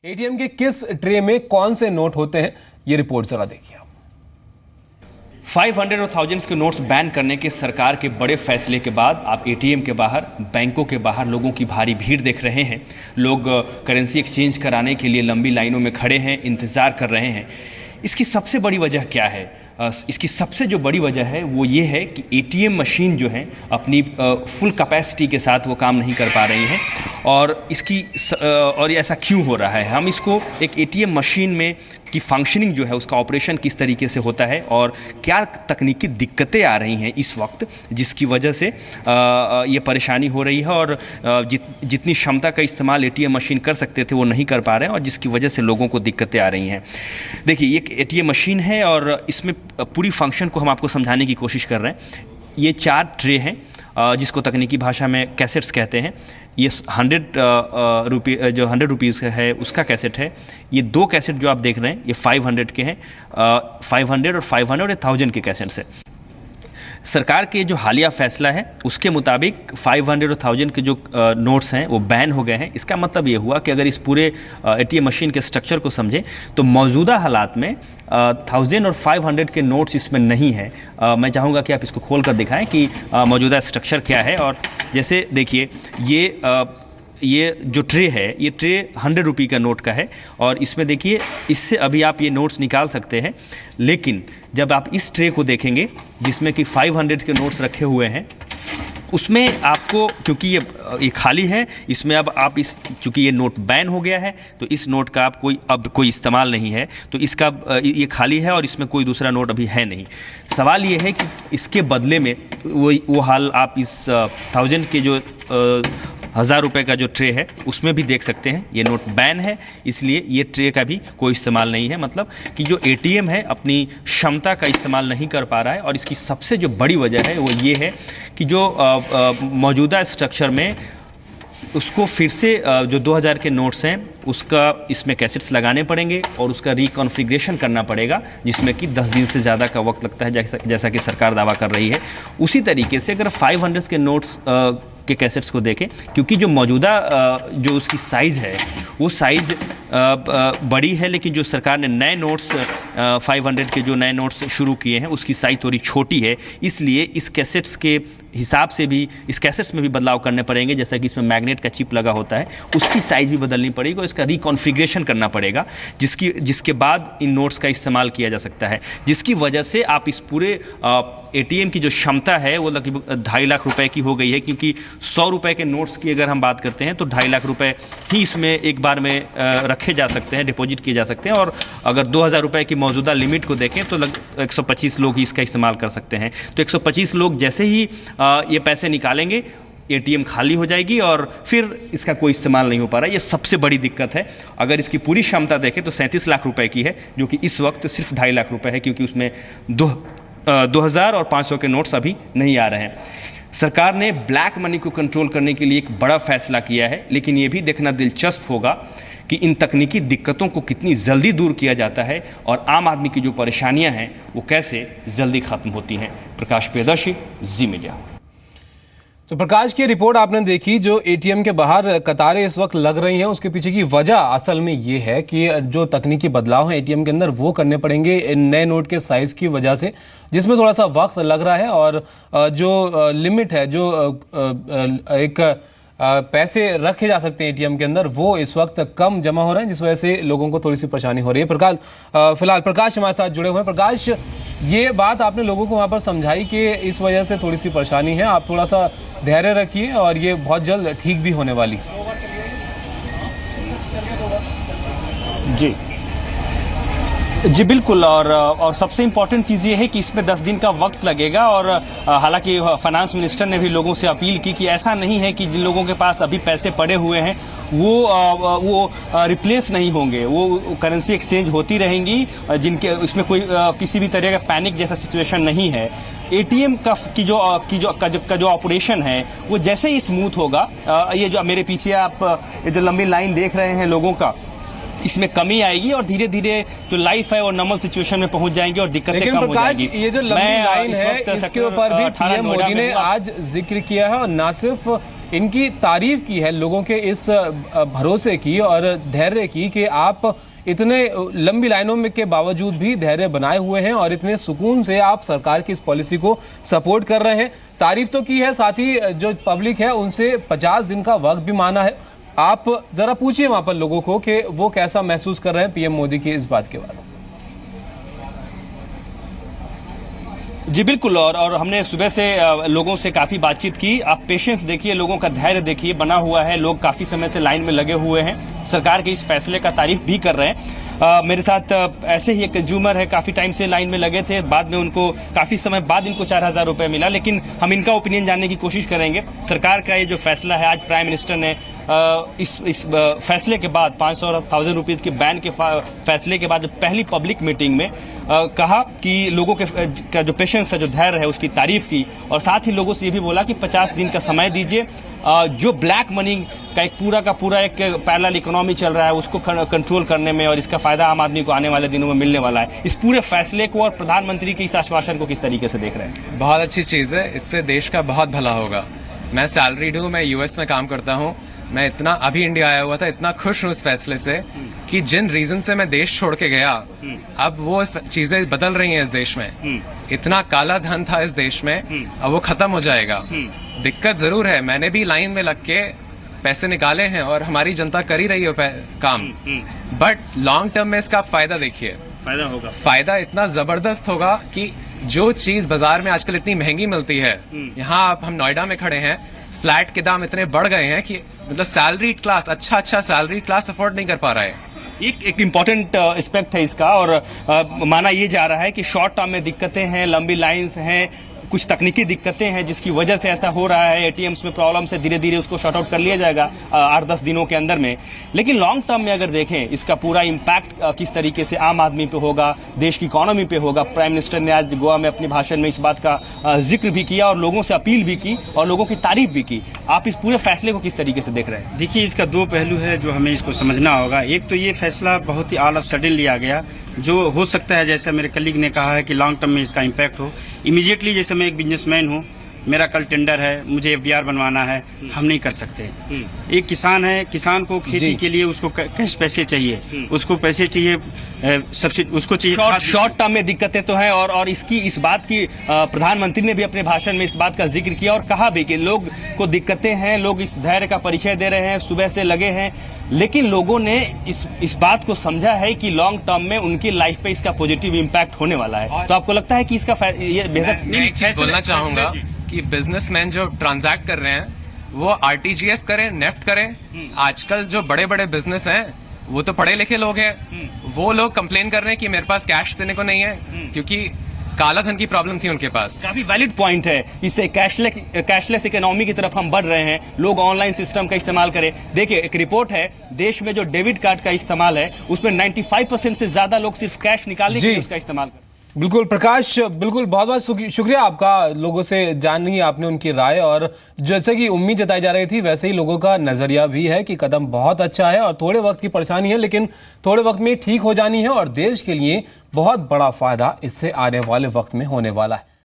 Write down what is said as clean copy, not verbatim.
ATM के किस tray में कौन से नोट होते हैं, ये रिपोर्ट जरा देखिए। 500 और थाउजेंड्स के नोट्स बैन करने के सरकार के बड़े फैसले के बाद आप एटीएम के बाहर, बैंकों के बाहर लोगों की भारी भीड़ देख रहे हैं। लोग करेंसी एक्सचेंज कराने के लिए लंबी लाइनों में खड़े हैं, इंतज़ार कर रहे हैं। इसकी सबसे बड़ी वजह क्या है? इसकी सबसे जो बड़ी वजह है वो ये है कि एटीएम मशीन जो है अपनी फुल कैपेसिटी के साथ वो काम नहीं कर पा रही हैं। और ऐसा क्यों हो रहा है? हम इसको एक एटीएम मशीन में की फंक्शनिंग जो है, उसका ऑपरेशन किस तरीके से होता है और क्या तकनीकी दिक्कतें आ रही हैं इस वक्त, जिसकी वजह से ये परेशानी हो रही है और जितनी क्षमता का इस्तेमाल एटीएम मशीन कर सकते थे वो नहीं कर पा रहे हैं और जिसकी वजह से लोगों को दिक्कतें आ रही हैं। देखिए, ये एक एटीएम मशीन है और इसमें पूरी फंक्शन को हम आपको समझाने की कोशिश कर रहे हैं। ये 4 ट्रे हैं जिसको तकनीकी भाषा में कैसेट्स कहते हैं। ये 100 रुपीज़ है उसका कैसेट है। ये 2 कैसेट जो आप देख रहे हैं ये 500 के हैं। 500 और 500 और 1000 के कैसेट्स हैं। सरकार के जो हालिया फैसला है उसके मुताबिक 500 और 1000 के जो नोट्स हैं वो बैन हो गए हैं। इसका मतलब ये हुआ कि अगर इस पूरे एटीएम मशीन के स्ट्रक्चर को समझें तो मौजूदा हालात में 1000 और 500 के नोट्स इसमें नहीं है। मैं चाहूँगा कि आप इसको खोल कर दिखाएं कि मौजूदा स्ट्रक्चर क्या है। और जैसे देखिए, ये जो ट्रे है, ये ट्रे 100 रुपये का नोट का है और इसमें देखिए, इससे अभी आप ये नोट्स निकाल सकते हैं। लेकिन जब आप इस ट्रे को देखेंगे जिसमें कि 500 के नोट्स रखे हुए हैं, उसमें आपको, क्योंकि ये खाली है, इसमें अब आप चूँकि ये नोट बैन हो गया है तो इस नोट का आप कोई इस्तेमाल नहीं है, तो इसका ये खाली है और इसमें कोई दूसरा नोट अभी है नहीं। सवाल ये है कि इसके बदले में वो हाल आप इस 1000 के जो 1000 रुपये का जो ट्रे है उसमें भी देख सकते हैं। ये नोट बैन है, इसलिए ये ट्रे का भी कोई इस्तेमाल नहीं है। मतलब कि जो एटीएम है अपनी क्षमता का इस्तेमाल नहीं कर पा रहा है। और इसकी सबसे जो बड़ी वजह है वो ये है कि जो मौजूदा स्ट्रक्चर में उसको फिर से जो 2000 के नोट्स हैं उसका इसमें कैसेट्स लगाने पड़ेंगे और उसका रिकॉन्फ़िगरेशन करना पड़ेगा, जिसमें कि 10 दिन से ज़्यादा का वक्त लगता है, जैसा कि सरकार दावा कर रही है। उसी तरीके से अगर 500 के नोट्स के कैसेट्स को देखें, क्योंकि जो मौजूदा जो उसकी साइज़ है वो साइज़ बड़ी है, लेकिन जो सरकार ने नए नोट्स 500 के जो नए नोट्स शुरू किए हैं उसकी साइज़ थोड़ी छोटी है। इसलिए इस कैसेट्स के हिसाब से भी इस कैसेट्स में भी बदलाव करने पड़ेंगे। जैसा कि इसमें मैग्नेट का चिप लगा होता है, उसकी साइज़ भी बदलनी पड़ेगी और इसका रिकॉन्फ़िगरेशन करना पड़ेगा, जिसके बाद इन नोट्स का इस्तेमाल किया जा सकता है। जिसकी वजह से आप इस पूरे एटीएम की जो क्षमता है वो लगभग 2.5 लाख रुपए की हो गई है। क्योंकि 100 रुपये के नोट्स की अगर हम बात करते हैं तो 2.5 लाख रुपए ही इसमें एक बार में रखे जा सकते हैं, डिपॉजिट किए जा सकते हैं। और अगर 2000 रुपये की मौजूदा लिमिट को देखें तो 125 लोग ही इसका इस्तेमाल कर सकते हैं। तो 125 लोग जैसे ही ये पैसे निकालेंगे, एटीएम खाली हो जाएगी और फिर इसका कोई इस्तेमाल नहीं हो पा रहा है। ये सबसे बड़ी दिक्कत है। अगर इसकी पूरी क्षमता देखें तो 37 लाख रुपए की है, जो कि इस वक्त सिर्फ 2.5 लाख रुपए है, क्योंकि उसमें 2000 और 500 के नोट्स अभी नहीं आ रहे हैं। सरकार ने ब्लैक मनी को कंट्रोल करने के लिए एक बड़ा फैसला किया है, लेकिन ये भी देखना दिलचस्प होगा कि इन तकनीकी दिक्कतों को कितनी जल्दी दूर किया जाता है और आम आदमी की जो परेशानियां हैं वो कैसे जल्दी ख़त्म होती हैं। प्रकाश प्रियदर्शी, जी मीडिया। तो प्रकाश की रिपोर्ट आपने देखी। जो एटीएम के बाहर कतारें इस वक्त लग रही हैं उसके पीछे की वजह असल में ये है कि जो तकनीकी बदलाव हैं एटीएम के अंदर वो करने पड़ेंगे नए नोट के साइज़ की वजह से, जिसमें थोड़ा सा वक्त लग रहा है। और जो लिमिट है, जो एक पैसे रखे जा सकते हैं एटीएम के अंदर, वो इस वक्त कम जमा हो रहे हैं, जिस वजह से लोगों को थोड़ी सी परेशानी हो रही है। फिलहाल प्रकाश हमारे साथ जुड़े हुए हैं। प्रकाश, ये बात आपने लोगों को वहाँ पर समझाई कि इस वजह से थोड़ी सी परेशानी है, आप थोड़ा सा धैर्य रखिए और ये बहुत जल्द ठीक भी होने वाली है। जी बिल्कुल। और सबसे इम्पॉर्टेंट चीज़ ये है कि इसमें 10 दिन का वक्त लगेगा। और हालांकि फाइनेंस मिनिस्टर ने भी लोगों से अपील की कि ऐसा नहीं है कि जिन लोगों के पास अभी पैसे पड़े हुए हैं वो रिप्लेस नहीं होंगे, वो करेंसी एक्सचेंज होती रहेंगी, जिनके इसमें कोई किसी भी तरह का पैनिक जैसा सिचुएशन नहीं है। एटीएम की जो ऑपरेशन है वो जैसे ही स्मूथ होगा, ये जो मेरे पीछे आप ये जो लंबी लाइन देख रहे हैं लोगों का, इसमें कमी आएगी और धीरे धीरे जो लाइफ है वो नॉर्मल सिचुएशन में पहुंच जाएंगी और दिक्कतें कम हो जाएंगी। ये जो लंबी लाइन है इसके ऊपर भी पीएम मोदी ने आज जिक्र किया है, और ना सिर्फ इनकी तारीफ की है लोगों के इस भरोसे की और धैर्य की कि आप इतने लंबी लाइनों में के बावजूद भी धैर्य बनाए हुए हैं और इतने सुकून से आप सरकार की इस पॉलिसी को सपोर्ट कर रहे हैं। तारीफ तो की है, साथ ही जो पब्लिक है उनसे 50 दिन का वक्त भी माना है। आप जरा पूछिए वहां पर लोगों को कि वो कैसा महसूस कर रहे हैं पीएम मोदी की इस बात के बाद। जी बिल्कुल, और हमने सुबह से लोगों से काफ़ी बातचीत की। आप पेशेंस देखिए, लोगों का धैर्य देखिए बना हुआ है। लोग काफ़ी समय से लाइन में लगे हुए हैं, सरकार के इस फैसले का तारीफ भी कर रहे हैं। मेरे साथ ऐसे ही एक कंज्यूमर है, काफ़ी टाइम से लाइन में लगे थे, बाद में उनको काफ़ी समय बाद इनको 4000 रुपये मिला। लेकिन हम इनका ओपिनियन जानने की कोशिश करेंगे। सरकार का ये जो फैसला है, आज प्राइम मिनिस्टर ने इस फैसले के बाद 500 और 1000 रुपीज़ के बैन के फैसले के बाद पहली पब्लिक मीटिंग में कहा कि लोगों का जो पेशेंस है, जो धैर्य है, उसकी तारीफ की। और साथ ही लोगों से ये भी बोला कि 50 दिन का समय दीजिए। जो ब्लैक मनी का एक पूरा एक पैरेलल इकोनॉमी चल रहा है, उसको कंट्रोल करने में और इसका फायदा आम आदमी को आने वाले दिनों में मिलने वाला है। इस पूरे फैसले को और प्रधानमंत्री के इस आश्वासन को किस तरीके से देख रहे हैं? बहुत अच्छी चीज़ है, इससे देश का बहुत भला होगा। मैं सैलरीड हूँ, मैं यूएस में काम करता हूँ। मैं इतना अभी इंडिया आया हुआ था, इतना खुश हूँ इस फैसले से कि जिन रीजन से मैं देश छोड़ के गया, अब वो चीजें बदल रही हैं इस देश में। इतना काला धन था इस देश में, अब वो खत्म हो जाएगा। दिक्कत जरूर है, मैंने भी लाइन में लग के पैसे निकाले हैं और हमारी जनता कर ही रही है काम, बट लॉन्ग टर्म में इसका आप फायदा देखिए। फायदा होगा, फायदा इतना जबरदस्त होगा कि जो चीज बाजार में आजकल इतनी महंगी मिलती है, यहाँ आप हम नोएडा में खड़े हैं, फ्लैट के दाम इतने बढ़ गए हैं कि मतलब सैलरीड क्लास अच्छा सैलरी क्लास अफोर्ड नहीं कर पा रहा है। एक इम्पॉर्टेंट एस्पेक्ट है इसका, और माना ये जा रहा है कि शॉर्ट टर्म में दिक्कतें हैं, लंबी लाइंस हैं, कुछ तकनीकी दिक्कतें हैं जिसकी वजह से ऐसा हो रहा है। एटीएम्स में प्रॉब्लम से धीरे धीरे उसको शॉर्ट आउट कर लिया जाएगा 8-10 दिनों के अंदर में। लेकिन लॉन्ग टर्म में अगर देखें, इसका पूरा इम्पैक्ट किस तरीके से आम आदमी पे होगा, देश की इकोनॉमी पे होगा। प्राइम मिनिस्टर ने आज गोवा में अपने भाषण में इस बात का जिक्र भी किया और लोगों से अपील भी की और लोगों की तारीफ भी की। आप इस पूरे फैसले को किस तरीके से देख रहे हैं? देखिए, इसका दो पहलू है जो हमें इसको समझना होगा। एक तो ये फैसला बहुत ही ऑल ऑफ सडन लिया गया, जो हो सकता है, जैसे मेरे कलीग ने कहा है कि लॉन्ग टर्म में इसका इम्पैक्ट हो। इमीडिएटली, जैसे मैं एक बिजनेसमैन हूँ, मेरा कल टेंडर है, मुझे एफडीआर बनवाना है, हम नहीं कर सकते। एक किसान है, किसान को खेती के लिए उसको कैश पैसे चाहिए, उसको पैसे चाहिए, सब्सिडी उसको चाहिए। शॉर्ट टर्म में दिक्कतें तो हैं, और इस बात की प्रधानमंत्री ने भी अपने भाषण में इस बात का जिक्र किया और कहा भी कि लोग को दिक्कतें हैं, लोग इस धैर्य का परिचय दे रहे हैं, सुबह से लगे हैं, लेकिन लोगों ने इस बात को समझा है कि लॉन्ग टर्म में उनकी लाइफ पे इसका पॉजिटिव इम्पैक्ट होने वाला है। तो आपको लगता है कि इसका ये बेहतर? मैं एक चीज बोलना चाहूंगा कि बिजनेसमैन जो ट्रांजैक्ट कर रहे हैं वो आरटीजीएस करें, नेफ्ट करें। आजकल जो बड़े बड़े बिजनेस हैं वो तो पढ़े लिखे लोग हैं, वो लोग कंप्लेन कर रहे हैं कि मेरे पास कैश देने को नहीं है, क्योंकि काला धन की प्रॉब्लम थी उनके पास। काफी वैलिड पॉइंट है, इससे कैशलेस इकोनॉमी की तरफ हम बढ़ रहे हैं, लोग ऑनलाइन सिस्टम का इस्तेमाल करें। देखिए, एक रिपोर्ट है, देश में जो डेबिट कार्ड का इस्तेमाल है उसमें 95% से ज्यादा लोग सिर्फ कैश निकालने के लिए उसका इस्तेमाल करें। बिल्कुल प्रकाश, बिल्कुल बहुत बहुत शुक्रिया आपका। लोगों से जान ली आपने उनकी राय, और जैसे कि उम्मीद जताई जा रही थी वैसे ही लोगों का नजरिया भी है कि कदम बहुत अच्छा है और थोड़े वक्त की परेशानी है, लेकिन थोड़े वक्त में ठीक हो जानी है और देश के लिए बहुत बड़ा फायदा इससे आने वाले वक्त में होने वाला है।